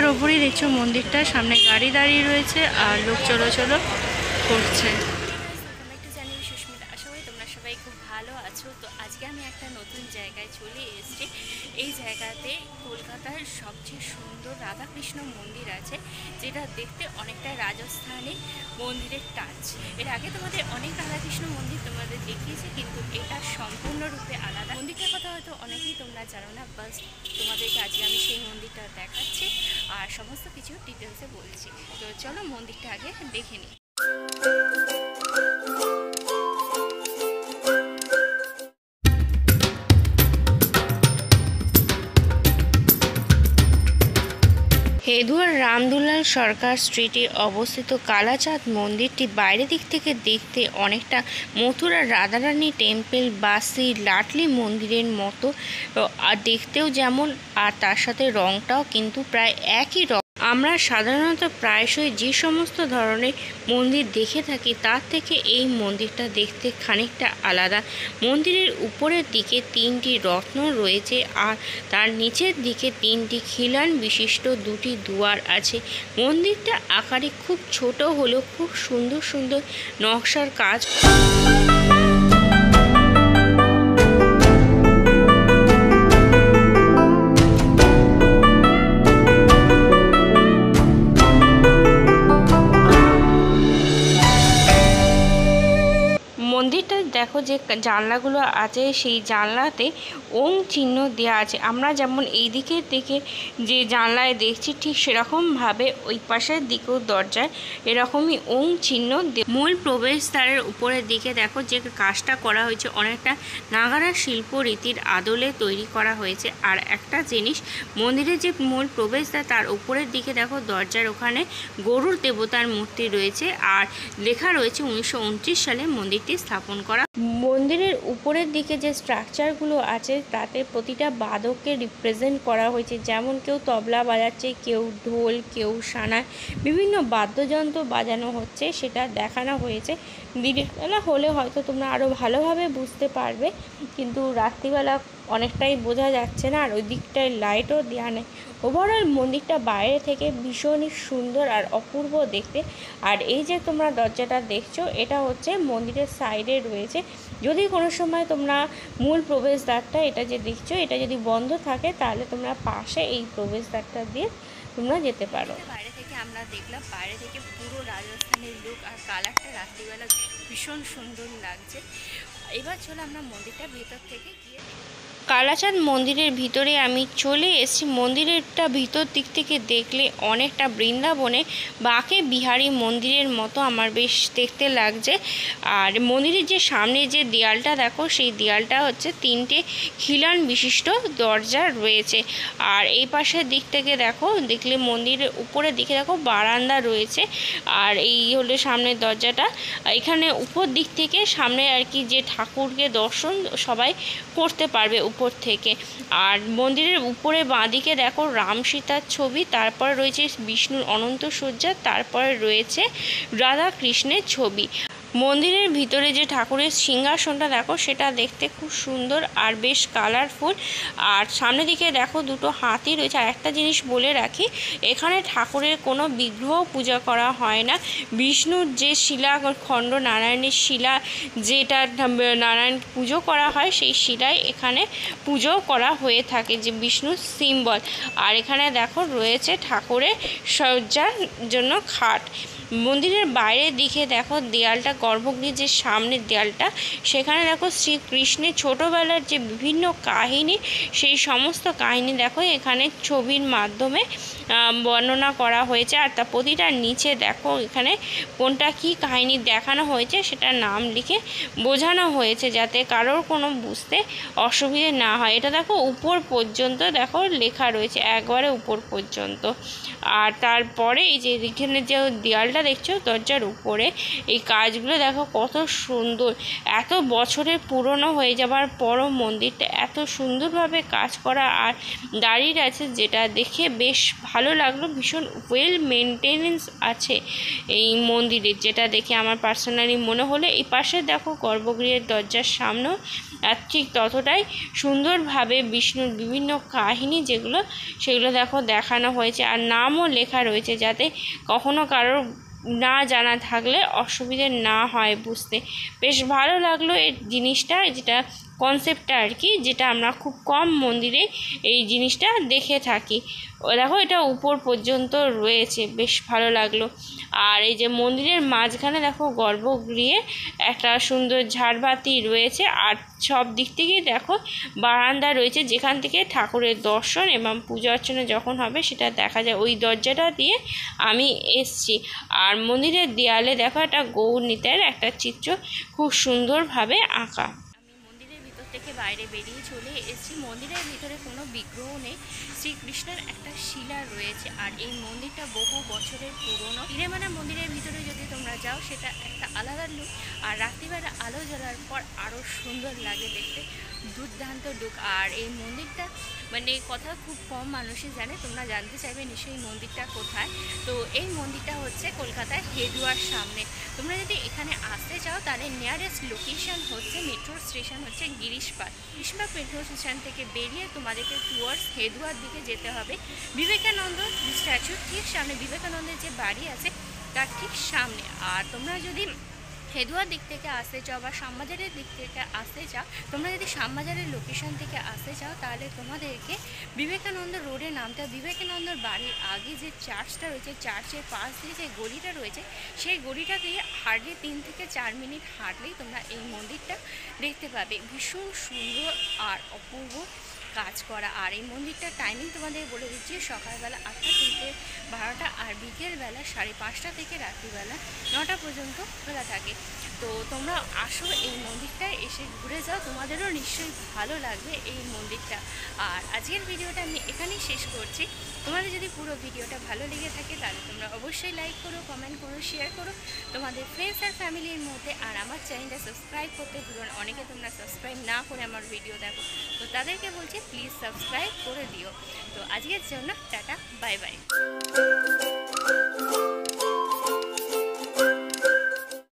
রাস্তার ওপরেই দেখছো মন্দিরটা, সামনে গাড়ি দাঁড়িয়ে রয়েছে আর লোক চলাচল করছে। সুস্মিতা, আশা করি তোমরা সবাই খুব ভালো আছো। তো আজকে আমি একটা নতুন জায়গায় চলে এসেছি। এই জায়গাতে কলকাতার সবচেয়ে সুন্দর রাধাকৃষ্ণ মন্দির আছে, যেটা দেখতে অনেকটা রাজস্থানী মন্দিরের টাচ। এর আগে তোমাদের অনেক রাধাকৃষ্ণ মন্দির তোমাদের দেখিয়েছি, কিন্তু এটা সম্পূর্ণরূপে আলাদা। মন্দিরটার কথা হয়তো অনেকেই তোমরা জানো না, বাস তোমাদেরকে আজকে আমি সেই মন্দিরটা দেখাচ্ছি আর সমস্ত কিছু ডিটেলসে বলছি। তো চলো মন্দিরটা আগে দেখে নিই। হেদুয়ার রামদুলাল সরকার স্ট্রিটে অবস্থিত কালাচাঁদ মন্দিরটি বাইরের দিক থেকে দেখতে অনেকটা মথুরার রাধারানী টেম্পল বা শ্রী লাটলি মন্দিরের মতো, আর দেখতেও যেমন, আর তার সাথে রংটাও কিন্তু প্রায় একই রং। আমরা সাধারণত প্রায়শই যে সমস্ত ধরনের মন্দির দেখে থাকি তার থেকে এই মন্দিরটা দেখতে খানিকটা আলাদা। মন্দিরের উপরের দিকে 3টি রত্ন রয়েছে আর তার নিচের দিকে 3টি খিলান বিশিষ্ট 2টি দুয়ার আছে। মন্দিরটা আকারে খুব ছোট হলেও খুব সুন্দর সুন্দর নকশার কাজ। মন্দিরটা দেখো যে জানলাগুলো আছে, সেই জানলাতে ওং চিহ্ন দেওয়া আছে। আমরা যেমন এই দিকের দিকে যে জানলায় দেখছি ঠিক সেরকমভাবে ওই পাশের দিকেও দরজায় এরকমই ওং চিহ্ন। মূল প্রবেশদ্বারের উপরের দিকে দেখো যে কাজটা করা হয়েছে অনেকটা নাগারা শিল্প রীতির আদলে তৈরি করা হয়েছে। আর একটা জিনিস, মন্দিরের যে মূল প্রবেশদ্বার তার উপরের দিকে দেখো দরজার ওখানে গরুর দেবতার মূর্তি রয়েছে আর লেখা রয়েছে 1929 সালে মন্দিরটি স্থাপন করা। মন্দিরের উপরের দিকে যে স্ট্রাকচারগুলো আছে তাতে প্রতিটা বাদককে রিপ্রেজেন্ট করা হয়েছে, যেমন কেউ তবলা বাজাচ্ছে, কেউ ঢোল, কেউ সানায়, বিভিন্ন বাদ্যযন্ত্র বাজানো হচ্ছে সেটা দেখানো হয়েছে। দিনের বেলা হলে হয়তো তোমরা আরও ভালোভাবে বুঝতে পারবে, কিন্তু রাত্রিবেলা অনেকটাই বোঝা যাচ্ছে না, আর ওই দিকটায় লাইটও দেওয়া নেই। ওভারঅল মন্দিরটা বাইরে থেকে ভীষণই সুন্দর আর অপূর্ব দেখতে। আর এই যে তোমরা দরজাটা দেখছো এটা হচ্ছে মন্দিরের সাইডে রয়েছে। যদি কোনো সময় তোমরা মূল প্রবেশদ্বারটা এটা যে দেখছো এটা যদি বন্ধ থাকে তাহলে তোমরা পাশে এই প্রবেশদ্বারটা দিয়ে তোমরা যেতে পারো। বাইরে থেকে আমরা দেখলাম, বাইরে থেকে পুরো রাজস্থানের লুক আর কালারটা রাত্রিবেলা ভীষণ সুন্দর লাগছে। এবার চলো আমরা মন্দিরটা ভেতর থেকে গিয়ে কালাচাঁদ মন্দিরের ভিতরে আমি চলে এসেছি। মন্দিরেরটা ভিতর দিক থেকে দেখলে অনেকটা বৃন্দাবনে বাঁকে বিহারী মন্দিরের মতো আমার বেশ দেখতে লাগছে। আর মন্দিরের যে সামনে যে দেয়ালটা দেখো সেই দেয়ালটা হচ্ছে 3টে খিলান বিশিষ্ট দরজা রয়েছে। আর এই পাশের দিক থেকে দেখলে মন্দিরের উপরের দিকে দেখো বারান্দা রয়েছে। আর এই হলো সামনের দরজাটা। এখানে উপর দিক থেকে সামনে আর কি যে ঠাকুরকে দর্শন সবাই করতে পারবে উপর থেকে। আর মন্দিরের উপরে বাঁদিকে দেখো রাম সীতার ছবি, তারপরে রয়েছে বিষ্ণুর অনন্ত শয্যা, তারপরে রয়েছে রাধা কৃষ্ণের ছবি। মন্দিরের ভিতরে যে ঠাকুরের সিংহাসনটা দেখো সেটা দেখতে খুব সুন্দর আর বেশ কালারফুল। আর সামনের দিকে দেখো 2টো হাতি রয়েছে। আর একটা জিনিস বলে রাখি, এখানে ঠাকুরের কোনো বিগ্রহ পূজা করা হয় না। বিষ্ণুর যে শিলা খণ্ড, নারায়ণের শিলা যেটা নারায়ণ পুজো করা হয় সেই শিলায় এখানে পুজো করা হয়ে থাকে, যে বিষ্ণুর সিম্বল। আর এখানে দেখো রয়েছে ঠাকুরের সজ্জার জন্য খাট। মন্দিরের বাইরের দিকে দেখো দেয়ালটা, গর্ভগৃহের যে সামনের দেয়ালটা সেখানে দেখো শ্রীকৃষ্ণের ছোটোবেলার যে বিভিন্ন কাহিনী, সেই সমস্ত কাহিনী দেখো এখানে ছবির মাধ্যমে বর্ণনা করা হয়েছে। আর তা প্রতিটার নিচে দেখো এখানে কোনটা কি কাহিনী দেখানো হয়েছে সেটা নাম লিখে বোঝানো হয়েছে, যাতে কারোর কোনো বুঝতে অসুবিধে না হয়। এটা দেখো উপর পর্যন্ত দেখো লেখা রয়েছে, একবারে উপর পর্যন্ত। আর তারপরে এই যে এখানে যে দেয়ালটা দেখছো দরজার উপরে, এই কাজগুলো দেখো কত সুন্দর। এত বছরের পুরনো হয়ে যাবার পরও মন্দিরটা এত সুন্দরভাবে কাজ করা আর দাঁড়িয়ে আছে, যেটা দেখে বেশ ভালো লাগলো। ভীষণ ওয়েল মেনটেনেন্স আছে এই মন্দিরের, যেটা দেখে আমার পার্সোনালি মনে হলো। এই পাশে দেখো গর্ভগৃহের দরজার সামনেও আর ঠিক ততটাই সুন্দরভাবে বিষ্ণুর বিভিন্ন কাহিনী যেগুলো সেগুলো দেখো দেখানো হয়েছে, আর নামও লেখা রয়েছে যাতে কখনো কারোর না জানা থাকলে অসুবিধে না হয় বুঝতে। বেশ ভালো লাগলো এই জিনিসটা, যেটা কনসেপ্টটা আর কি, যেটা আমরা খুব কম মন্দিরে এই জিনিসটা দেখে থাকি। দেখো এটা উপর পর্যন্ত রয়েছে, বেশ ভালো লাগলো। আর এই যে মন্দিরের মাঝখানে দেখো গর্ভগৃহে একটা সুন্দর ঝাড়বাতি রয়েছে, আর সব দিক থেকেই দেখো বারান্দা রয়েছে যেখান থেকে ঠাকুরের দর্শন এবং পূজা অর্চনা যখন হবে সেটা দেখা যায়। ওই দরজাটা দিয়ে আমি এসছি। আর মন্দিরের দেয়ালে দেখো একটা গৌর নিতাইয়ের একটা চিত্র খুব সুন্দরভাবে আঁকা। থেকে বাইরে বেরিয়ে চলে এসেছি। মন্দিরের ভিতরে কোনো বিগ্রহ নেই, শ্রীকৃষ্ণের একটা শিলা রয়েছে। আর এই মন্দিরটা বহু বছরের পুরনো। হিরেমানা মন্দিরের ভিতরে যদি তোমরা যাও সেটা একটা আলাদা লুক, আর রাত্রিবেলা আলো জ্বলার পর আরও সুন্দর লাগে দেখতে, দুর্দান্ত লুক। আর এই মন্দিরটা মানে কথা খুব কম মানুষই জানে, তোমরা জানতে চাইবে নিশ্চয়ই মন্দিরটা কোথায়। তো এই মন্দিরটা হচ্ছে কলকাতায় হেদুয়ার সামনে। তোমরা যদি এখানে আসতে চাও তাহলে নিয়ারেস্ট লোকেশন হচ্ছে মেট্রো স্টেশন হচ্ছে গিরিশপাড় মেট্রো স্টেশন থেকে বেরিয়ে তোমাদেরকে টুয়ার্ডস হেদুয়ার দিকে যেতে হবে। বিবেকানন্দ স্ট্যাচুর ঠিক সামনে, বিবেকানন্দের যে বাড়ি আছে তার ঠিক সামনে। আর তোমরা যদি হেদুয়ার দিক থেকে আসতে চাও বা শ্যামবাজারের দিক থেকে আসতে চাও, তোমরা যদি শ্যামবাজারের লোকেশন থেকে আসতে চাও তাহলে তোমাদেরকে বিবেকানন্দ রোডে নামতে। বিবেকানন্দর বাড়ির আগে যে চার্চটা রয়েছে, চার্চের পাশ দিয়ে যে গলিটা রয়েছে, সেই গলিটা দিয়ে হার্ডলি 3 থেকে 4 মিনিট হাঁটলেই তোমরা এই মন্দিরটা দেখতে পাবে। ভীষণ সুন্দর আর অপূর্ব কাজ করা। আর এই মন্দিরটার টাইমিং তোমাদের বলে দিচ্ছি, সকালবেলা 8টা থেকে 12টা, আর বিকেলবেলা 5:30 থেকে রাত্রিবেলা 9টা পর্যন্ত খোলা থাকে। তো তোমরা আসো এই মন্দিরটায়, এসে ঘুরে যাও, তোমাদেরও নিশ্চয়ই ভালো লাগবে এই মন্দিরটা। আর আজকের ভিডিওটা আমি এখানেই শেষ করছি। তোমাদের যদি পুরো ভিডিওটা ভালো লেগে থাকে তাহলে তোমরা অবশ্যই লাইক করো, কমেন্ট করো, শেয়ার করো তোমাদের ফ্রেন্ডস আর ফ্যামিলির মধ্যে। আর আমার চ্যানেলটা সাবস্ক্রাইব করতে ভুলো না, অনেকে তোমরা সাবস্ক্রাইব না করে আমার ভিডিও দেখো, তো তাদেরকে বলছি প্লিজ সাবস্ক্রাইব করে দিও। তো আজকের জন্য টাটা, বাই বাই।